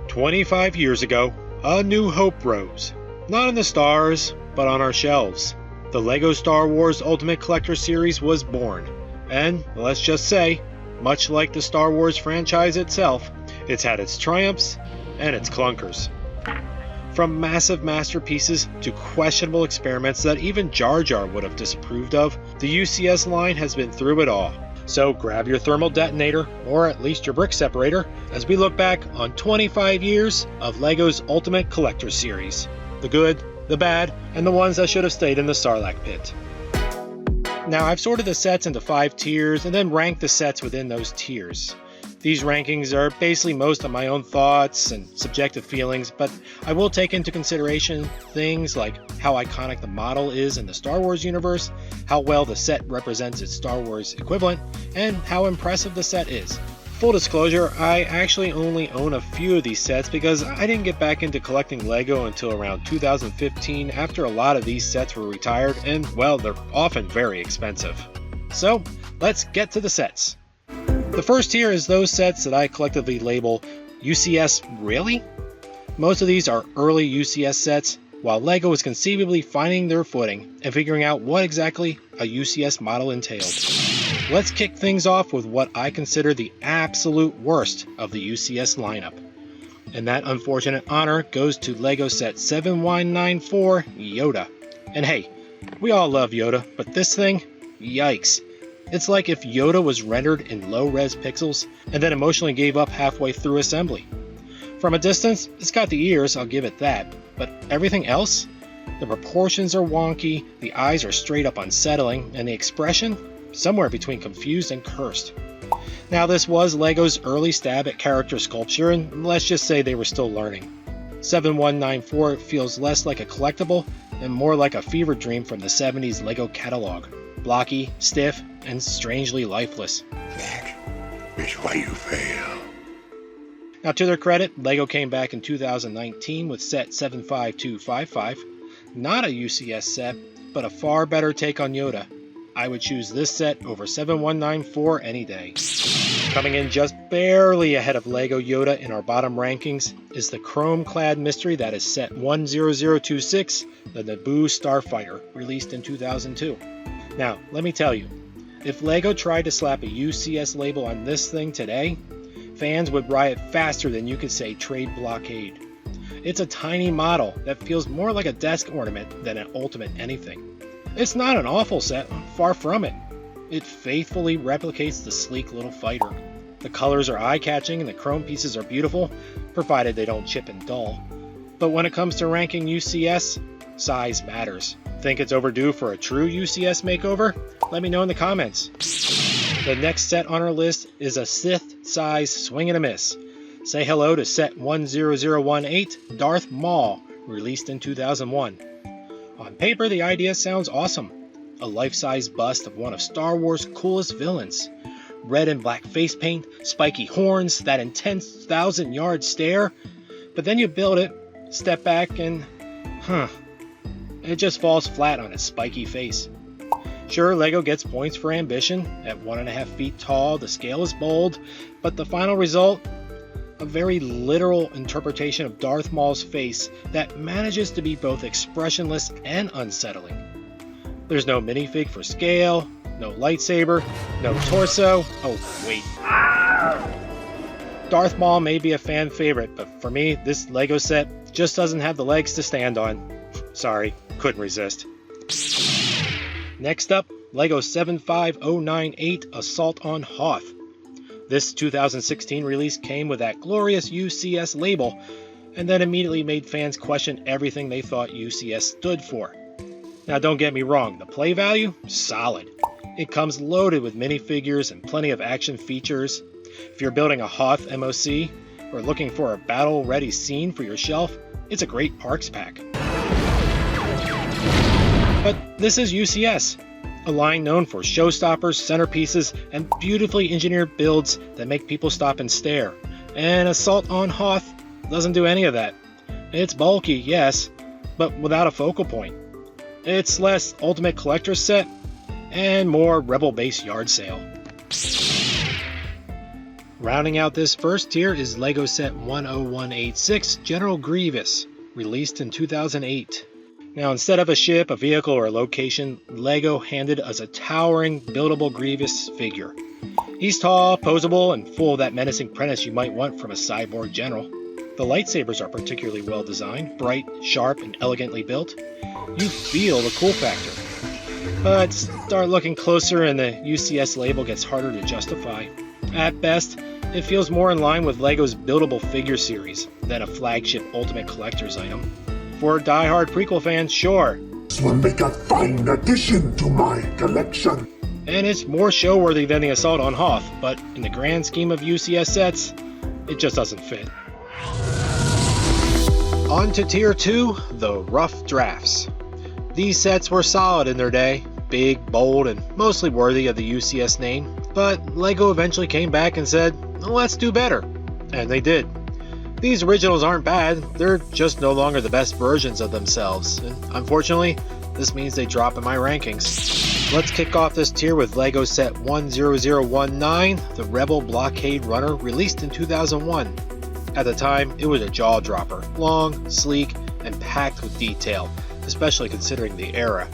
25 years ago, a new hope rose. Not in the stars, but on our shelves. The LEGO Star Wars Ultimate Collector Series was born. And, let's just say, much like the Star Wars franchise itself, it's had its triumphs and its clunkers. From massive masterpieces to questionable experiments that even Jar Jar would have disapproved of, the UCS line has been through it all. So grab your thermal detonator, or at least your brick separator, as we look back on 25 years of LEGO's Ultimate Collector Series. The good, the bad, and the ones that should have stayed in the Sarlacc pit. Now, I've sorted the sets into 5 tiers and then ranked the sets within those tiers. These rankings are basically most of my own thoughts and subjective feelings, but I will take into consideration things like how iconic the model is in the Star Wars universe, how well the set represents its Star Wars equivalent, and how impressive the set is. Full disclosure, I actually only own a few of these sets because I didn't get back into collecting LEGO until around 2015 after a lot of these sets were retired and, well, they're often very expensive. So, let's get to the sets. The first tier is those sets that I collectively label UCS Really? Most of these are early UCS sets, while LEGO is conceivably finding their footing and figuring out what exactly a UCS model entailed. Let's kick things off with what I consider the absolute worst of the UCS lineup. And that unfortunate honor goes to LEGO set 7194 Yoda. And hey, we all love Yoda, but this thing? Yikes. It's like if Yoda was rendered in low-res pixels and then emotionally gave up halfway through assembly. From a distance, it's got the ears, I'll give it that, but everything else? The proportions are wonky, the eyes are straight up unsettling, and the expression? Somewhere between confused and cursed. Now, this was LEGO's early stab at character sculpture, and let's just say they were still learning. 7194 feels less like a collectible and more like a fever dream from the 70s LEGO catalog. Blocky, stiff, and strangely lifeless. That is why you fail. Now, to their credit, LEGO came back in 2019 with set 75255. Not a UCS set, but a far better take on Yoda. I would choose this set over 7194 any day. Coming in just barely ahead of LEGO Yoda in our bottom rankings is the chrome-clad mystery that is set 10026, the Naboo Starfighter, released in 2002. Now, let me tell you, if LEGO tried to slap a UCS label on this thing today, fans would riot faster than you could say trade blockade. It's a tiny model that feels more like a desk ornament than an ultimate anything. It's not an awful set, far from it. It faithfully replicates the sleek little fighter. The colors are eye-catching and the chrome pieces are beautiful, provided they don't chip and dull. But when it comes to ranking UCS, size matters. Think it's overdue for a true UCS makeover? Let me know in the comments. The next set on our list is a Sith-size swing and a miss. Say hello to set 10018 Darth Maul, released in 2001. On paper, the idea sounds awesome. A life-size bust of one of Star Wars' coolest villains. Red and black face paint, spiky horns, that intense 1,000-yard stare. But then you build it, step back, and it just falls flat on its spiky face. Sure, LEGO gets points for ambition. At 1.5 feet tall, the scale is bold, but the final result? A very literal interpretation of Darth Maul's face that manages to be both expressionless and unsettling. There's no minifig for scale, no lightsaber, no torso. Oh, wait. Darth Maul may be a fan favorite, but for me, this LEGO set just doesn't have the legs to stand on. Sorry, couldn't resist. Next up, LEGO 75098 Assault on Hoth. This 2016 release came with that glorious UCS label, and then immediately made fans question everything they thought UCS stood for. Now, don't get me wrong, the play value? Solid. It comes loaded with minifigures and plenty of action features. If you're building a Hoth MOC, or looking for a battle-ready scene for your shelf, it's a great parks pack. But this is UCS, a line known for showstoppers, centerpieces, and beautifully engineered builds that make people stop and stare. And Assault on Hoth doesn't do any of that. It's bulky, yes, but without a focal point. It's less Ultimate Collector set and more Rebel Base yard sale. Rounding out this first tier is LEGO Set 10186 General Grievous, released in 2008. Now, instead of a ship, a vehicle, or a location, LEGO handed us a towering, buildable Grievous figure. He's tall, posable, and full of that menacing presence you might want from a cyborg general. The lightsabers are particularly well designed, bright, sharp, and elegantly built. You feel the cool factor. But start looking closer and the UCS label gets harder to justify. At best, it feels more in line with LEGO's buildable figure series than a flagship Ultimate Collector's item. For die-hard prequel fans, sure. This will make a fine addition to my collection. And it's more show-worthy than the Assault on Hoth, but in the grand scheme of UCS sets, it just doesn't fit. On to Tier 2, the Rough Drafts. These sets were solid in their day, big, bold, and mostly worthy of the UCS name, but LEGO eventually came back and said, let's do better. And they did. These originals aren't bad, they're just no longer the best versions of themselves, and unfortunately, this means they drop in my rankings. Let's kick off this tier with LEGO Set 10019, the Rebel Blockade Runner, released in 2001. At the time, it was a jaw-dropper, long, sleek, and packed with detail, especially considering the era.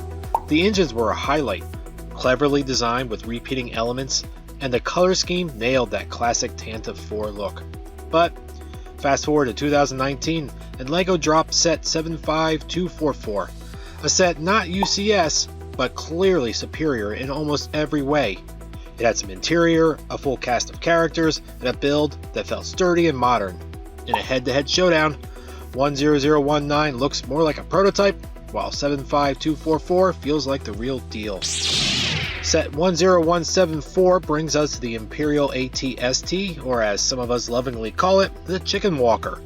The engines were a highlight, cleverly designed with repeating elements, and the color scheme nailed that classic Tantive 4 look. But fast forward to 2019, and LEGO dropped Set 75244, a set not UCS, but clearly superior in almost every way. It had some interior, a full cast of characters, and a build that felt sturdy and modern. In a head-to-head showdown, 10019 looks more like a prototype, while 75244 feels like the real deal. Set 10174 brings us to the Imperial AT-ST, or as some of us lovingly call it, the Chicken Walker.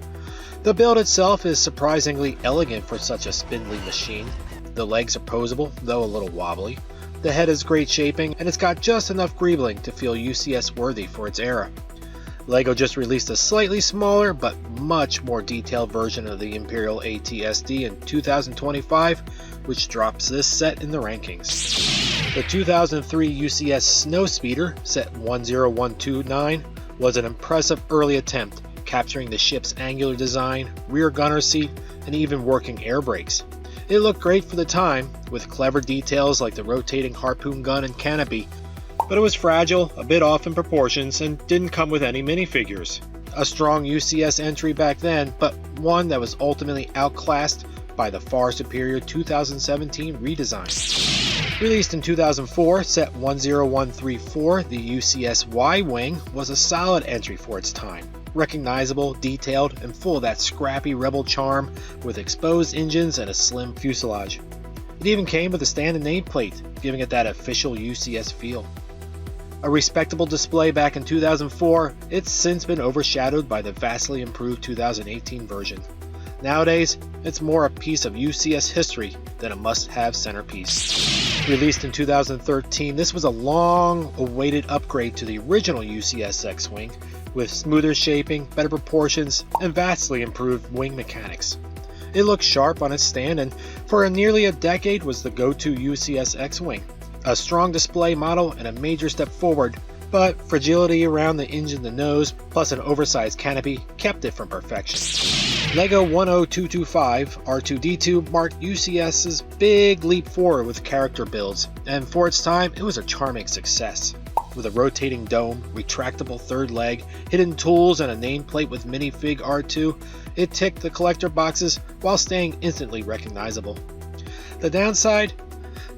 The build itself is surprisingly elegant for such a spindly machine. The legs are posable, though a little wobbly. The head is great shaping, and it's got just enough greebling to feel UCS worthy for its era. LEGO just released a slightly smaller but much more detailed version of the Imperial AT-ST in 2025, which drops this set in the rankings. The 2003 UCS Snowspeeder, Set 10129, was an impressive early attempt, capturing the ship's angular design, rear gunner seat, and even working air brakes. It looked great for the time, with clever details like the rotating harpoon gun and canopy, but it was fragile, a bit off in proportions, and didn't come with any minifigures. A strong UCS entry back then, but one that was ultimately outclassed by the far superior 2017 redesign. Released in 2004, Set 10134, the UCS Y-Wing was a solid entry for its time. Recognizable, detailed, and full of that scrappy rebel charm with exposed engines and a slim fuselage. It even came with a standard nameplate, giving it that official UCS feel. A respectable display back in 2004, it's since been overshadowed by the vastly improved 2018 version. Nowadays, it's more a piece of UCS history than a must-have centerpiece. Released in 2013, this was a long-awaited upgrade to the original UCS X-Wing, with smoother shaping, better proportions, and vastly improved wing mechanics. It looked sharp on its stand, and for nearly a decade was the go-to UCS X-Wing. A strong display model and a major step forward, but fragility around the engine and nose, plus an oversized canopy, kept it from perfection. LEGO 10225 R2-D2 marked UCS's big leap forward with character builds, and for its time, it was a charming success. With a rotating dome, retractable third leg, hidden tools, and a nameplate with minifig R2, it ticked the collector boxes while staying instantly recognizable. The downside?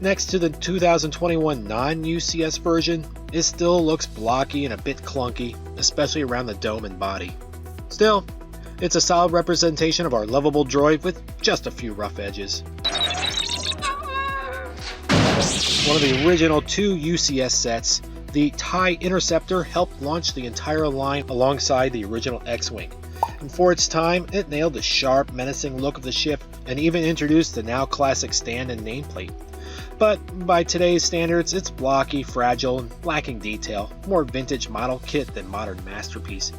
Next to the 2021 non-UCS version, it still looks blocky and a bit clunky, especially around the dome and body. Still, it's a solid representation of our lovable droid with just a few rough edges. One of the original two UCS sets, the TIE Interceptor helped launch the entire line alongside the original X-Wing. And for its time, it nailed the sharp, menacing look of the ship and even introduced the now classic stand and nameplate. But by today's standards, it's blocky, fragile, and lacking detail, more vintage model kit than modern masterpiece.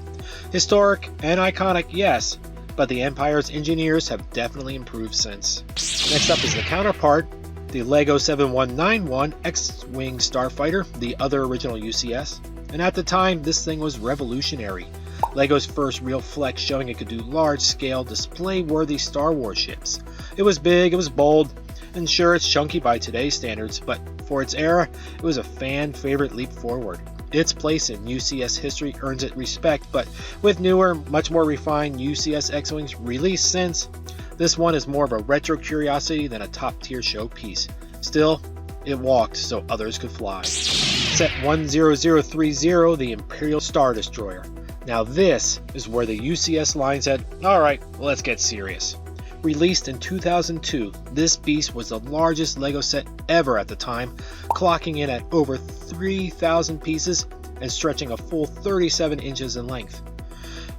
Historic and iconic, yes, but the Empire's engineers have definitely improved since. Next up is the counterpart, the LEGO 7191 X-Wing Starfighter, the other original UCS. and at the time, this thing was revolutionary. LEGO's first real flex showing it could do large-scale, display-worthy Star Wars ships. It was big, it was bold, and sure, it's chunky by today's standards, but for its era, it was a fan-favorite leap forward. Its place in UCS history earns it respect, but with newer, much more refined UCS X-Wings released since, this one is more of a retro curiosity than a top-tier showpiece. Still, it walked so others could fly. Set 10030, the Imperial Star Destroyer. Now this is where the UCS line said, alright, let's get serious. Released in 2002, this beast was the largest LEGO set ever at the time, clocking in at over 3,000 pieces and stretching a full 37 inches in length.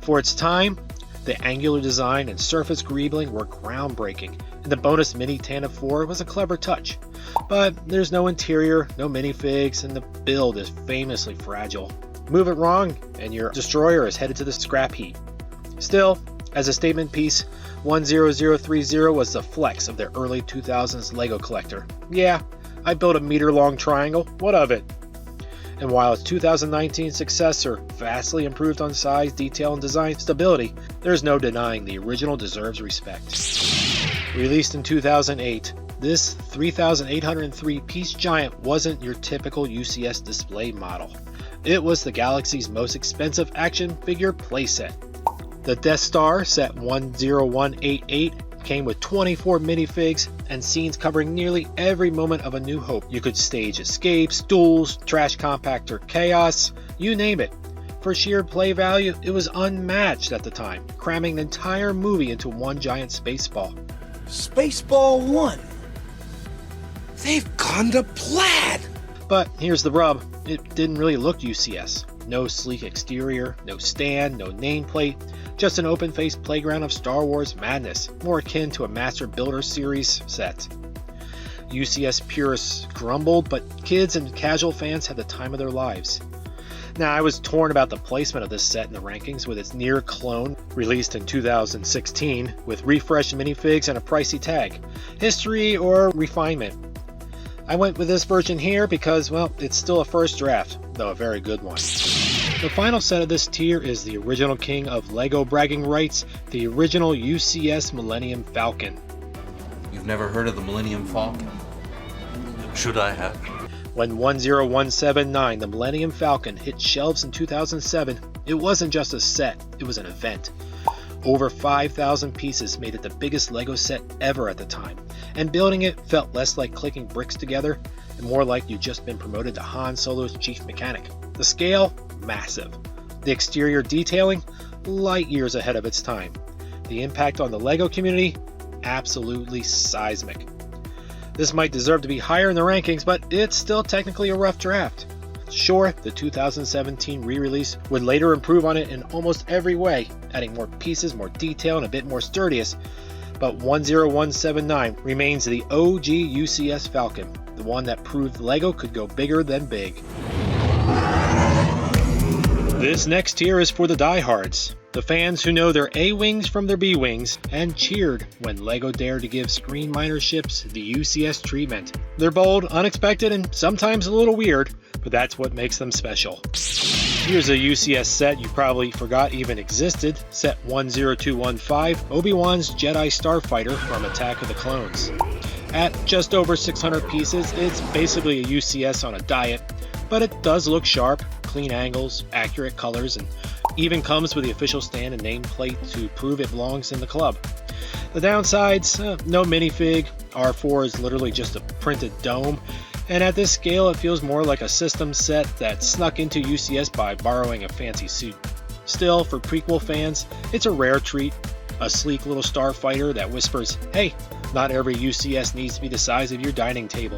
For its time, the angular design and surface greebling were groundbreaking, and the bonus mini Tandem 4 was a clever touch. But there's no interior, no minifigs, and the build is famously fragile. Move it wrong, and your destroyer is headed to the scrap heap. Still, as a statement piece, 10030 was the flex of their early 2000s LEGO collector. Yeah, I built a meter-long triangle, what of it? And while its 2019 successor vastly improved on size, detail, and design stability, there's no denying the original deserves respect. Released in 2008, this 3,803-piece giant wasn't your typical UCS display model. It was the galaxy's most expensive action figure playset. The Death Star, set 10188, came with 24 minifigs and scenes covering nearly every moment of A New Hope. You could stage escapes, duels, trash compactor chaos, you name it. For sheer play value, it was unmatched at the time, cramming the entire movie into one giant spaceball. Spaceball 1? They've gone to plaid! But here's the rub, it didn't really look UCS. No sleek exterior, no stand, no nameplate, just an open-faced playground of Star Wars madness, more akin to a Master Builder series set. UCS purists grumbled, but kids and casual fans had the time of their lives. Now, I was torn about the placement of this set in the rankings, with its near clone, released in 2016, with refreshed minifigs and a pricey tag. History or refinement? I went with this version here because, well, it's still a first draft, though a very good one. The final set of this tier is the original king of LEGO bragging rights, the original UCS Millennium Falcon. You've never heard of the Millennium Falcon? Should I have? When 10179, the Millennium Falcon, hit shelves in 2007, it wasn't just a set, it was an event. Over 5,000 pieces made it the biggest LEGO set ever at the time, and building it felt less like clicking bricks together and more like you'd just been promoted to Han Solo's chief mechanic. The scale? Massive. The exterior detailing? Light years ahead of its time. The impact on the LEGO community? Absolutely seismic. This might deserve to be higher in the rankings, but it's still technically a rough draft. Sure, the 2017 re-release would later improve on it in almost every way, adding more pieces, more detail, and a bit more sturdiness, but 10179 remains the OG UCS Falcon, the one that proved LEGO could go bigger than big. This next tier is for the diehards, the fans who know their A-Wings from their B-Wings and cheered when LEGO dared to give screen miner ships the UCS treatment. They're bold, unexpected, and sometimes a little weird, but that's what makes them special. Here's a UCS set you probably forgot even existed, set 10215, Obi-Wan's Jedi Starfighter from Attack of the Clones. At just over 600 pieces, it's basically a UCS on a diet, but it does look sharp, clean angles, accurate colors, and even comes with the official stand and nameplate to prove it belongs in the club. The downsides, no minifig, R4 is literally just a printed dome, and at this scale it feels more like a system set that snuck into UCS by borrowing a fancy suit. Still, for prequel fans, it's a rare treat, a sleek little starfighter that whispers, hey, not every UCS needs to be the size of your dining table.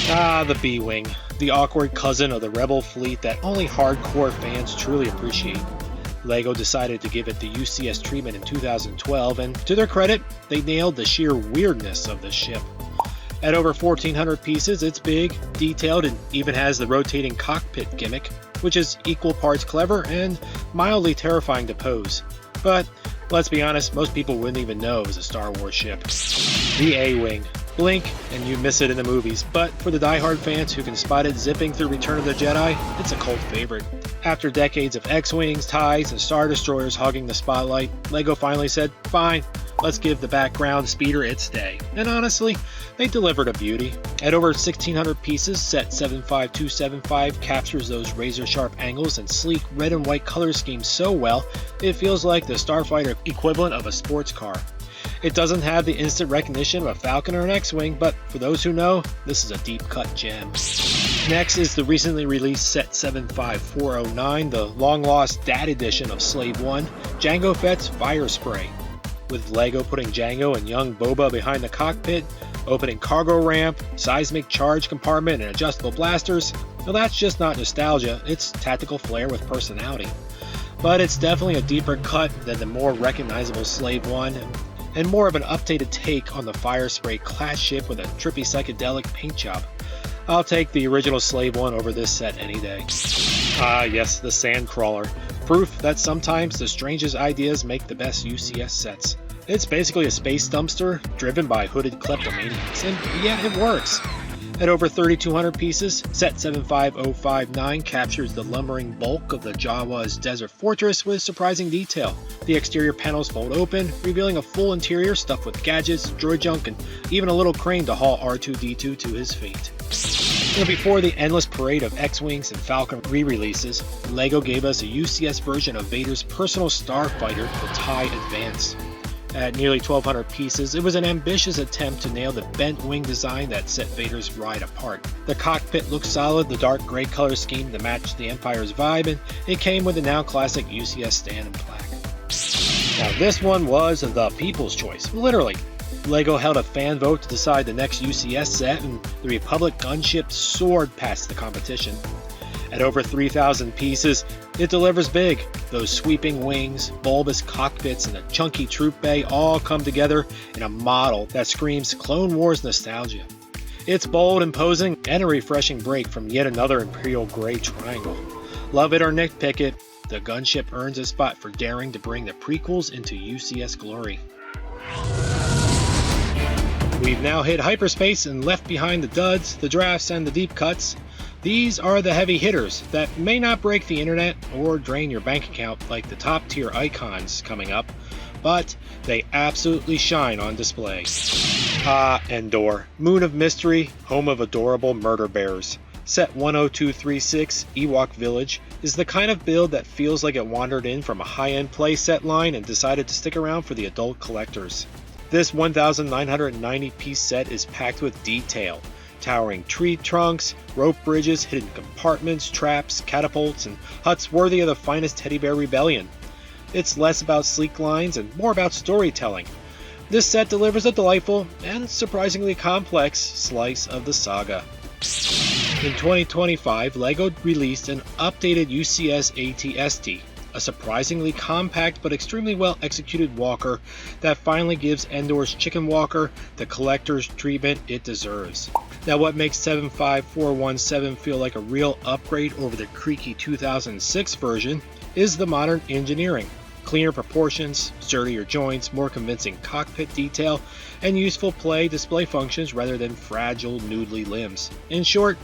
Ah, the B-Wing, the awkward cousin of the Rebel fleet that only hardcore fans truly appreciate. LEGO decided to give it the UCS treatment in 2012, and to their credit, they nailed the sheer weirdness of the ship. At over 1,400 pieces, it's big, detailed, and even has the rotating cockpit gimmick, which is equal parts clever and mildly terrifying to pose. But let's be honest, most people wouldn't even know it was a Star Wars ship. The A-Wing, Blink and you miss it in the movies, but for the die-hard fans who can spot it zipping through Return of the Jedi, it's a cult favorite. After decades of X-Wings, TIEs, and Star Destroyers hogging the spotlight, LEGO finally said, fine, let's give the background speeder its day. And honestly, they delivered a beauty. At over 1,600 pieces, set 75275 captures those razor-sharp angles and sleek red and white color schemes so well, it feels like the Starfighter equivalent of a sports car. It doesn't have the instant recognition of a Falcon or an X-Wing, but for those who know, this is a deep-cut gem. Next is the recently released set 75409, the long-lost Dad edition of Slave 1, Jango Fett's Fire Spray. With LEGO putting Jango and young Boba behind the cockpit, opening cargo ramp, seismic charge compartment, and adjustable blasters, well, that's just not nostalgia, it's tactical flair with personality. But it's definitely a deeper cut than the more recognizable Slave 1, and more of an updated take on the Fire Spray class ship with a trippy psychedelic paint job. I'll take the original Slave 1 over this set any day. Ah yes, the Sandcrawler. Proof that sometimes the strangest ideas make the best UCS sets. It's basically a space dumpster driven by hooded kleptomaniacs, and yeah, it works. At over 3,200 pieces, set 75059 captures the lumbering bulk of the Jawa's desert fortress with surprising detail. The exterior panels fold open, revealing a full interior stuffed with gadgets, droid junk, and even a little crane to haul R2-D2 to his fate. Before the endless parade of X-Wings and Falcon re-releases, LEGO gave us a UCS version of Vader's personal starfighter, the TIE Advance. At nearly 1,200 pieces, it was an ambitious attempt to nail the bent wing design that set Vader's ride apart. The cockpit looked solid, the dark gray color scheme to match the Empire's vibe, and it came with the now classic UCS stand and plaque. Now this one was the people's choice, literally. LEGO held a fan vote to decide the next UCS set, and the Republic gunship soared past the competition. At over 3,000 pieces, it delivers big. Those sweeping wings, bulbous cockpits, and a chunky troop bay all come together in a model that screams Clone Wars nostalgia. It's bold, imposing, and a refreshing break from yet another Imperial Grey triangle. Love it or nitpick it, the gunship earns a spot for daring to bring the prequels into UCS glory. We've now hit hyperspace and left behind the duds, the drafts, and the deep cuts. These are the heavy hitters that may not break the internet or drain your bank account like the top tier icons coming up, but they absolutely shine on display. Ah, Endor, Moon of Mystery, home of adorable murder bears. Set 10236, Ewok Village, is the kind of build that feels like it wandered in from a high-end playset line and decided to stick around for the adult collectors. This 1,990 piece set is packed with detail. Towering tree trunks, rope bridges, hidden compartments, traps, catapults, and huts worthy of the finest teddy bear rebellion. It's less about sleek lines and more about storytelling. This set delivers a delightful and surprisingly complex slice of the saga. In 2025, LEGO released an updated UCS AT-ST, a surprisingly compact but extremely well executed walker that finally gives Endor's Chicken Walker the collector's treatment it deserves. Now what makes 75417 feel like a real upgrade over the creaky 2006 version is the modern engineering. Cleaner proportions, sturdier joints, more convincing cockpit detail, and useful play display functions rather than fragile, noodly limbs. In short,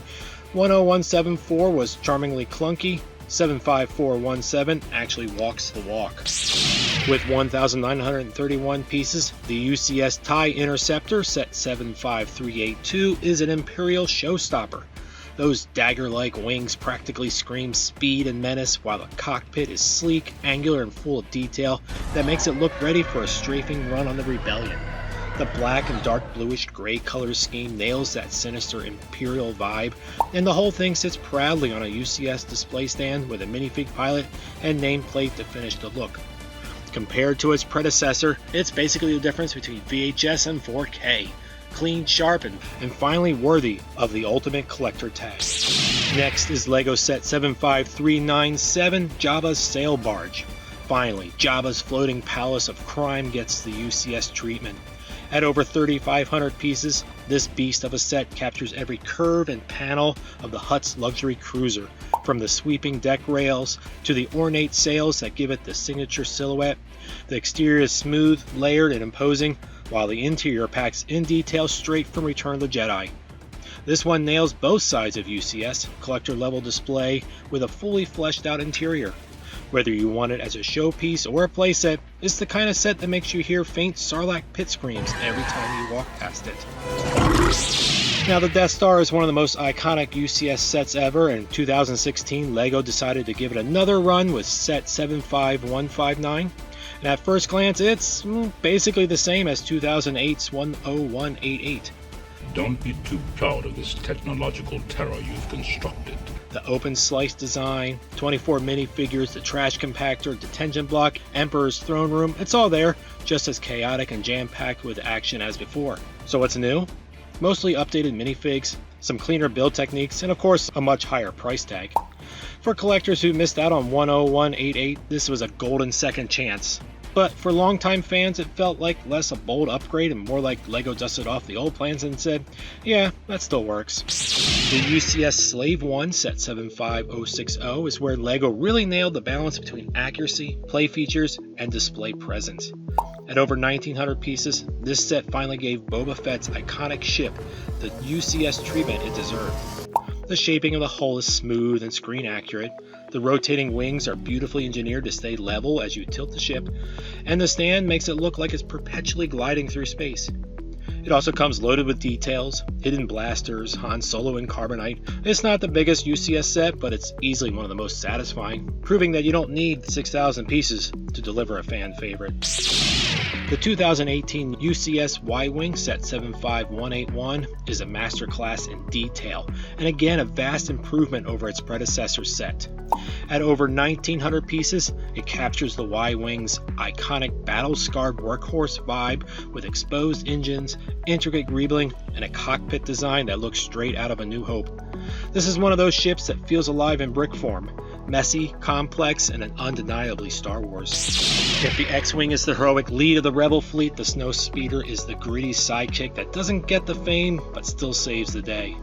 10174 was charmingly clunky, 75417 actually walks the walk. With 1,931 pieces, the UCS TIE Interceptor set 75382 is an Imperial showstopper. Those dagger-like wings practically scream speed and menace, while the cockpit is sleek, angular, and full of detail that makes it look ready for a strafing run on the Rebellion. The black and dark bluish gray color scheme nails that sinister Imperial vibe, and the whole thing sits proudly on a UCS display stand with a minifig pilot and nameplate to finish the look. Compared to its predecessor, it's basically the difference between VHS and 4K. Clean, sharp, and finally worthy of the ultimate collector tag. Next is LEGO set 75397, Jabba's Sail Barge. Finally, Jabba's floating palace of crime gets the UCS treatment. At over 3,500 pieces, this beast of a set captures every curve and panel of the Hutt's luxury cruiser, from the sweeping deck rails to the ornate sails that give it the signature silhouette. The exterior is smooth, layered, and imposing, while the interior packs in detail straight from Return of the Jedi. This one nails both sides of UCS, collector level display with a fully fleshed out interior. Whether you want it as a showpiece or a playset, it's the kind of set that makes you hear faint Sarlacc pit screams every time you walk past it. Now, the Death Star is one of the most iconic UCS sets ever, and in 2016 LEGO decided to give it another run with set 75159. And at first glance, it's basically the same as 2008's 10188. Don't be too proud of this technological terror you've constructed. The open slice design, 24 minifigures, the trash compactor, detention block, Emperor's throne room, it's all there, just as chaotic and jam-packed with action as before. So what's new? Mostly updated minifigs, some cleaner build techniques, and of course a much higher price tag. For collectors who missed out on 10188, this was a golden second chance. But for longtime fans, it felt like less a bold upgrade and more like LEGO dusted off the old plans and said, yeah, that still works. The UCS Slave 1 set 75060 is where LEGO really nailed the balance between accuracy, play features, and display presence. At over 1,900 pieces, this set finally gave Boba Fett's iconic ship the UCS treatment it deserved. The shaping of the hull is smooth and screen accurate. The rotating wings are beautifully engineered to stay level as you tilt the ship, and the stand makes it look like it's perpetually gliding through space. It also comes loaded with details, hidden blasters, Han Solo in carbonite. It's not the biggest UCS set, but it's easily one of the most satisfying, proving that you don't need 6,000 pieces to deliver a fan favorite. The 2018 UCS Y-Wing set 75181 is a masterclass in detail, and again a vast improvement over its predecessor set. At over 1,900 pieces, it captures the Y-Wing's iconic battle-scarred workhorse vibe with exposed engines, intricate greebling, and a cockpit design that looks straight out of A New Hope. This is one of those ships that feels alive in brick form, messy, complex, and undeniably Star Wars. If the X-Wing is the heroic lead of the Rebel fleet, the Snow Speeder is the gritty sidekick that doesn't get the fame, but still saves the day.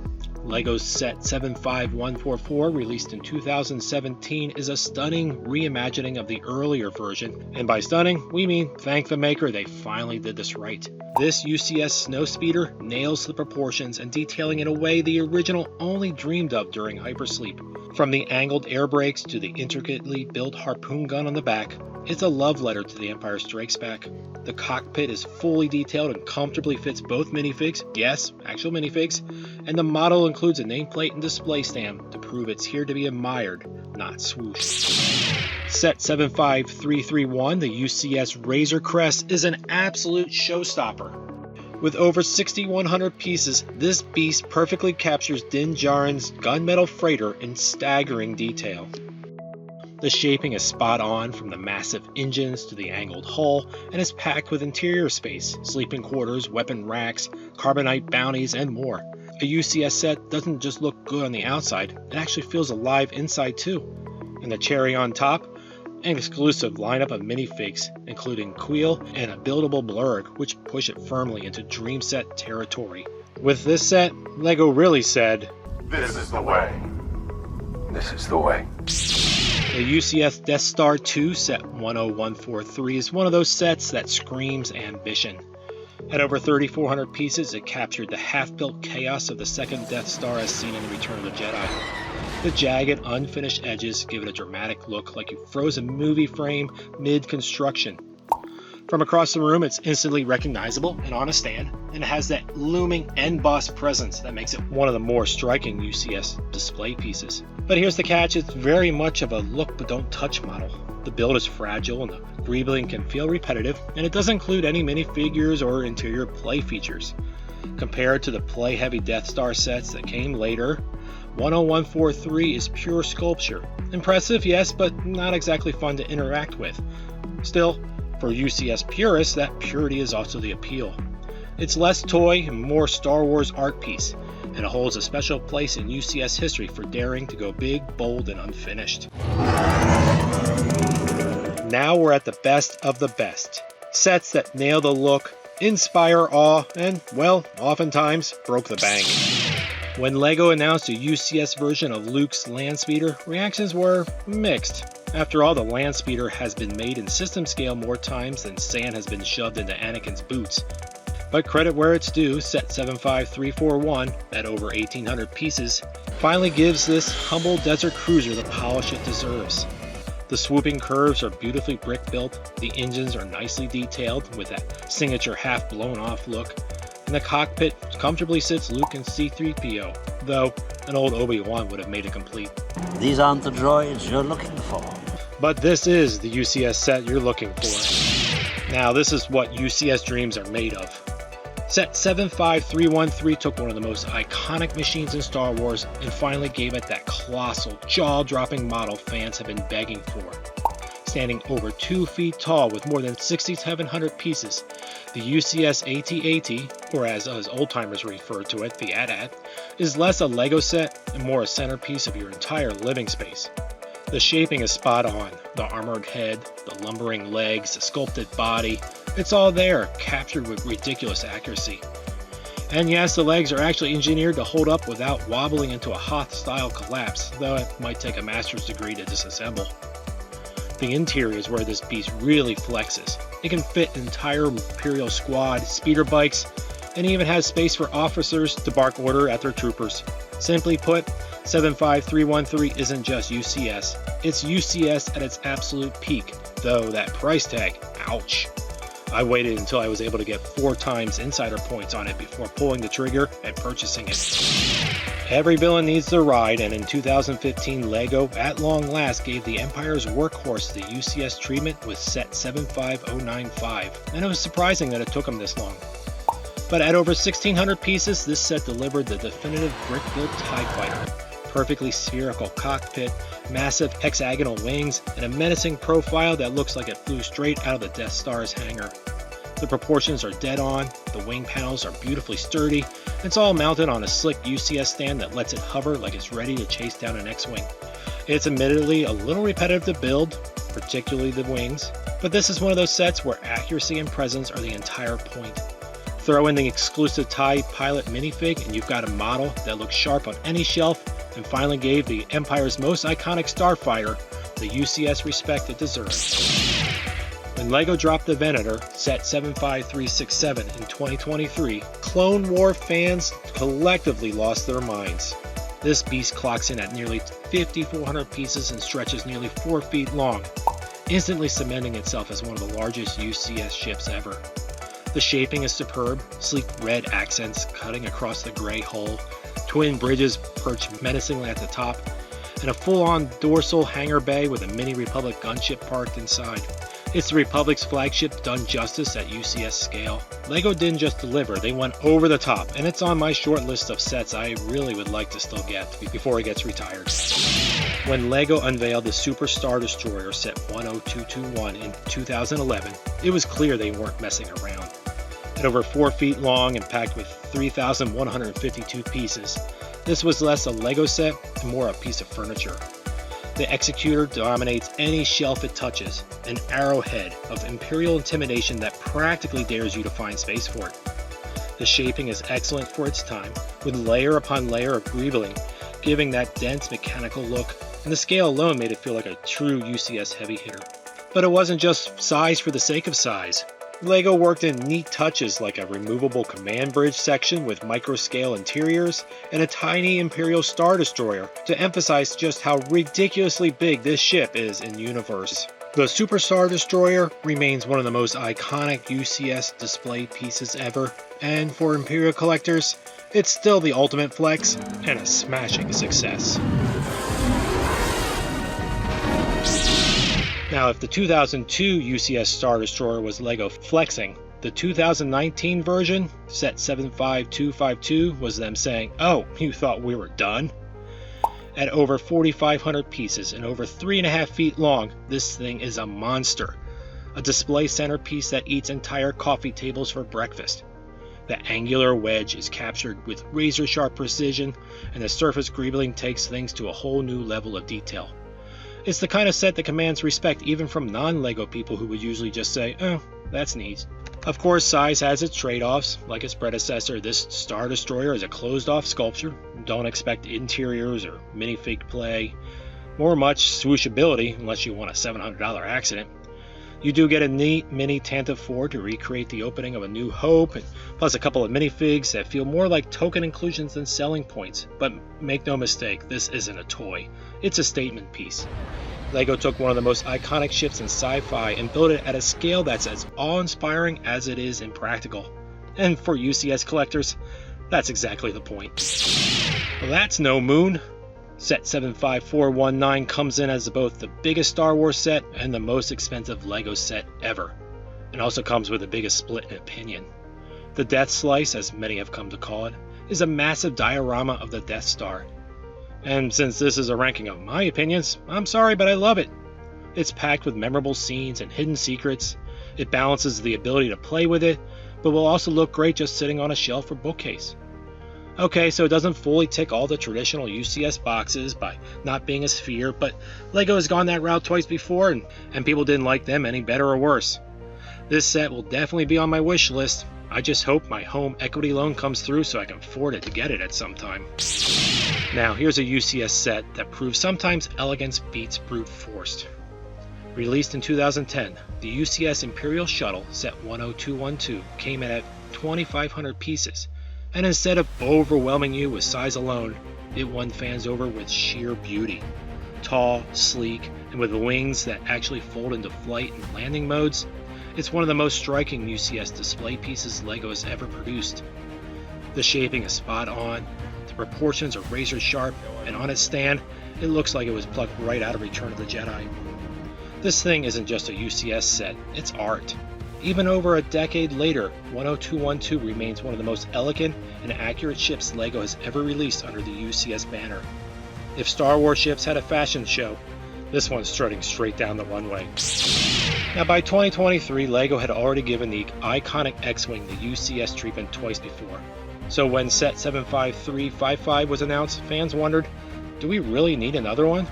LEGO's set 75144, released in 2017, is a stunning reimagining of the earlier version, and by stunning, we mean thank the maker, they finally did this right. This UCS Snowspeeder nails the proportions and detailing in a way the original only dreamed of during hypersleep. From the angled air brakes to the intricately built harpoon gun on the back, it's a love letter to The Empire Strikes Back. The cockpit is fully detailed and comfortably fits both minifigs, yes, actual minifigs, and the model includes a nameplate and display stand to prove it's here to be admired, not swooshed. Set 75331, the UCS Razor Crest, is an absolute showstopper. With over 6,100 pieces, this beast perfectly captures Din Djarin's gunmetal freighter in staggering detail. The shaping is spot on from the massive engines to the angled hull, and is packed with interior space, sleeping quarters, weapon racks, carbonite bounties, and more. A UCS set doesn't just look good on the outside, it actually feels alive inside too. And the cherry on top? An exclusive lineup of minifigs, including Queel and a buildable Blurg, which push it firmly into Dream Set territory. With this set, LEGO really said, This is the way. This is the way. The UCS Death Star 2 set 10143 is one of those sets that screams ambition. At over 3,400 pieces, it captured the half-built chaos of the second Death Star as seen in Return of the Jedi. The jagged, unfinished edges give it a dramatic look like you froze a movie frame mid-construction. From across the room, it's instantly recognizable and on a stand, and it has that looming end-boss presence that makes it one of the more striking UCS display pieces. But here's the catch, it's very much of a look but don't touch model. The build is fragile and the greebling can feel repetitive, and it doesn't include any minifigures or interior play features. Compared to the play-heavy Death Star sets that came later, 10143 is pure sculpture. Impressive, yes, but not exactly fun to interact with. Still, for UCS purists, that purity is also the appeal. It's less toy and more Star Wars art piece, and it holds a special place in UCS history for daring to go big, bold, and unfinished. Now we're at the best of the best. Sets that nail the look, inspire awe, and, well, oftentimes broke the bank. When LEGO announced a UCS version of Luke's Landspeeder, reactions were mixed. After all, the Landspeeder has been made in system scale more times than sand has been shoved into Anakin's boots. But credit where it's due, set 75341 at over 1,800 pieces finally gives this humble desert cruiser the polish it deserves. The swooping curves are beautifully brick-built, the engines are nicely detailed with that signature half-blown-off look, and the cockpit comfortably sits Luke and C-3PO, though an old Obi-Wan would have made it complete. These aren't the droids you're looking for. But this is the UCS set you're looking for. Now this is what UCS dreams are made of. Set 75313 took one of the most iconic machines in Star Wars and finally gave it that colossal, jaw-dropping model fans have been begging for. Standing over 2 feet tall with more than 6,700 pieces, the UCS AT-AT, or as us old-timers refer to it, the AT-AT, is less a Lego set and more a centerpiece of your entire living space. The shaping is spot on. The armored head, the lumbering legs, the sculpted body, it's all there, captured with ridiculous accuracy. And yes, the legs are actually engineered to hold up without wobbling into a Hoth-style collapse, though it might take a master's degree to disassemble. The interior is where this beast really flexes. It can fit an entire Imperial squad, speeder bikes, and even has space for officers to bark order at their troopers. Simply put, 75313 isn't just UCS, it's UCS at its absolute peak, though that price tag, ouch. I waited until I was able to get 4 times insider points on it before pulling the trigger and purchasing it. Every villain needs their ride, and in 2015 LEGO at long last gave the Empire's workhorse the UCS treatment with set 75095, and it was surprising that it took them this long. But at over 1,600 pieces, this set delivered the definitive brick-built TIE Fighter. Perfectly spherical cockpit, massive hexagonal wings, and a menacing profile that looks like it flew straight out of the Death Star's hangar. The proportions are dead on, the wing panels are beautifully sturdy, and it's all mounted on a slick UCS stand that lets it hover like it's ready to chase down an X-Wing. It's admittedly a little repetitive to build, particularly the wings, but this is one of those sets where accuracy and presence are the entire point. Throw in the exclusive TIE Pilot minifig and you've got a model that looks sharp on any shelf and finally gave the Empire's most iconic starfighter the UCS respect it deserves. When LEGO dropped the Venator, set 75367 in 2023, Clone War fans collectively lost their minds. This beast clocks in at nearly 5,400 pieces and stretches nearly 4 feet long, instantly cementing itself as one of the largest UCS ships ever. The shaping is superb, sleek red accents cutting across the gray hull, twin bridges perched menacingly at the top, and a full-on dorsal hangar bay with a mini Republic gunship parked inside. It's the Republic's flagship done justice at UCS scale. LEGO didn't just deliver, they went over the top, and it's on my short list of sets I really would like to still get before it gets retired. When LEGO unveiled the Super Star Destroyer set 10221 in 2011, it was clear they weren't messing around. At over 4 feet long and packed with 3,152 pieces, this was less a LEGO set and more a piece of furniture. The Executor dominates any shelf it touches, an arrowhead of Imperial intimidation that practically dares you to find space for it. The shaping is excellent for its time, with layer upon layer of greebling, giving that dense mechanical look, and the scale alone made it feel like a true UCS heavy hitter. But it wasn't just size for the sake of size. LEGO worked in neat touches like a removable command bridge section with micro-scale interiors and a tiny Imperial Star Destroyer to emphasize just how ridiculously big this ship is in universe. The Super Star Destroyer remains one of the most iconic UCS display pieces ever, and for Imperial collectors, it's still the ultimate flex and a smashing success. Now, if the 2002 UCS Star Destroyer was LEGO flexing, the 2019 version, set 75252, was them saying, "Oh, you thought we were done?" At over 4,500 pieces and over 3.5 feet long, this thing is a monster. A display centerpiece that eats entire coffee tables for breakfast. The angular wedge is captured with razor-sharp precision, and the surface greebling takes things to a whole new level of detail. It's the kind of set that commands respect even from non-LEGO people who would usually just say, "Oh, that's neat." Of course, size has its trade-offs. Like its predecessor, this Star Destroyer is a closed-off sculpture. Don't expect interiors or minifig play, or much swooshability unless you want a $700 accident. You do get a neat mini Tantive 4 to recreate the opening of A New Hope, and plus a couple of minifigs that feel more like token inclusions than selling points. But make no mistake, this isn't a toy. It's a statement piece. LEGO took one of the most iconic ships in sci-fi and built it at a scale that's as awe-inspiring as it is impractical. And for UCS collectors, that's exactly the point. Well, that's no moon. Set 75419 comes in as both the biggest Star Wars set and the most expensive LEGO set ever. It also comes with the biggest split in opinion. The Death Slice, as many have come to call it, is a massive diorama of the Death Star. And since this is a ranking of my opinions, I'm sorry, but I love it. It's packed with memorable scenes and hidden secrets. It balances the ability to play with it, but will also look great just sitting on a shelf or bookcase. Okay, so it doesn't fully tick all the traditional UCS boxes by not being a sphere, but LEGO has gone that route twice before, and people didn't like them any better or worse. This set will definitely be on my wish list. I just hope my home equity loan comes through so I can afford it to get it at some time. Now, here's a UCS set that proves sometimes elegance beats brute force. Released in 2010, the UCS Imperial Shuttle Set 10212 came in at 2,500 pieces, and instead of overwhelming you with size alone, it won fans over with sheer beauty. Tall, sleek, and with wings that actually fold into flight and landing modes, it's one of the most striking UCS display pieces LEGO has ever produced. The shaping is spot on, the proportions are razor sharp, and on its stand, it looks like it was plucked right out of Return of the Jedi. This thing isn't just a UCS set, it's art. Even over a decade later, 10212 remains one of the most elegant and accurate ships LEGO has ever released under the UCS banner. If Star Wars ships had a fashion show, this one's strutting straight down the runway. Now by 2023, LEGO had already given the iconic X-Wing the UCS treatment twice before. So when Set 75355 was announced, fans wondered, do we really need another one?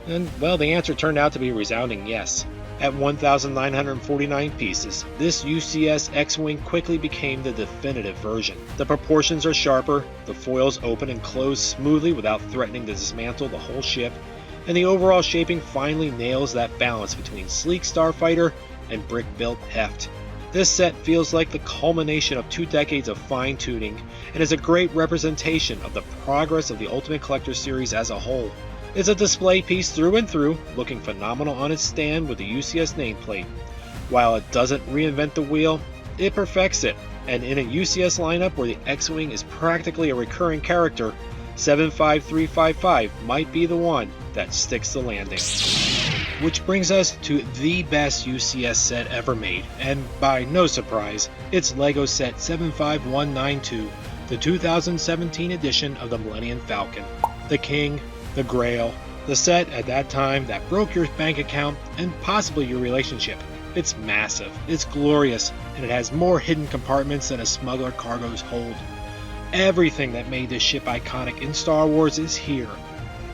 And well, the answer turned out to be a resounding yes. At 1,949 pieces, this UCS X-Wing quickly became the definitive version. The proportions are sharper, the foils open and close smoothly without threatening to dismantle the whole ship, and the overall shaping finally nails that balance between sleek starfighter and brick-built heft. This set feels like the culmination of 2 decades of fine-tuning and is a great representation of the progress of the Ultimate Collector series as a whole. It's a display piece through and through, looking phenomenal on its stand with the UCS nameplate. While it doesn't reinvent the wheel, it perfects it, and in a UCS lineup where the X-Wing is practically a recurring character, 75355 might be the one that sticks the landing. Which brings us to the best UCS set ever made, and by no surprise, it's LEGO Set 75192, the 2017 edition of the Millennium Falcon. The King, the Grail, the set at that time that broke your bank account and possibly your relationship. It's massive, it's glorious, and it has more hidden compartments than a smuggler cargo's hold. Everything that made this ship iconic in Star Wars is here.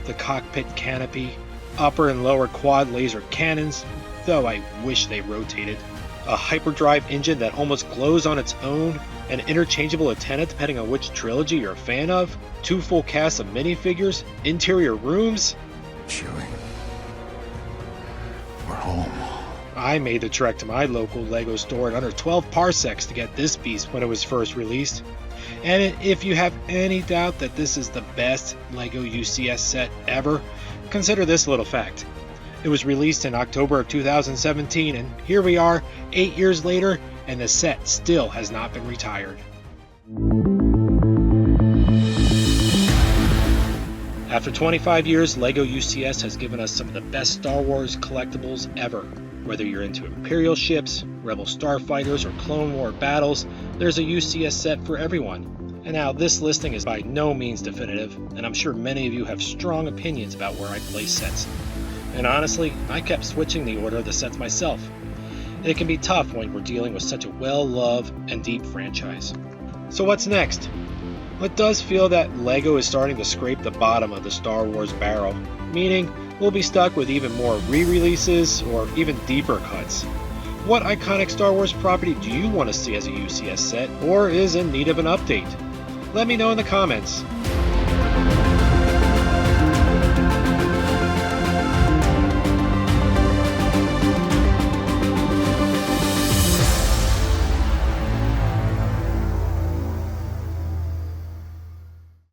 The cockpit canopy, upper and lower quad laser cannons, though I wish they rotated, a hyperdrive engine that almost glows on its own, an interchangeable antenna depending on which trilogy you're a fan of, 2 full casts of minifigures, interior rooms. Chewie, we're home. I made the trek to my local LEGO store in under 12 parsecs to get this beast when it was first released. And if you have any doubt that this is the best LEGO UCS set ever, consider this little fact. It was released in October of 2017, and here we are 8 years later, and the set still has not been retired. After 25 years, LEGO UCS has given us some of the best Star Wars collectibles ever. Whether you're into Imperial ships, Rebel starfighters, or Clone War battles, there's a UCS set for everyone. And now this listing is by no means definitive, and I'm sure many of you have strong opinions about where I place sets. And honestly, I kept switching the order of the sets myself. It can be tough when we're dealing with such a well-loved and deep franchise. So what's next? Well, it does feel that LEGO is starting to scrape the bottom of the Star Wars barrel, meaning we'll be stuck with even more re-releases or even deeper cuts. What iconic Star Wars property do you want to see as a UCS set, or is in need of an update? Let me know in the comments.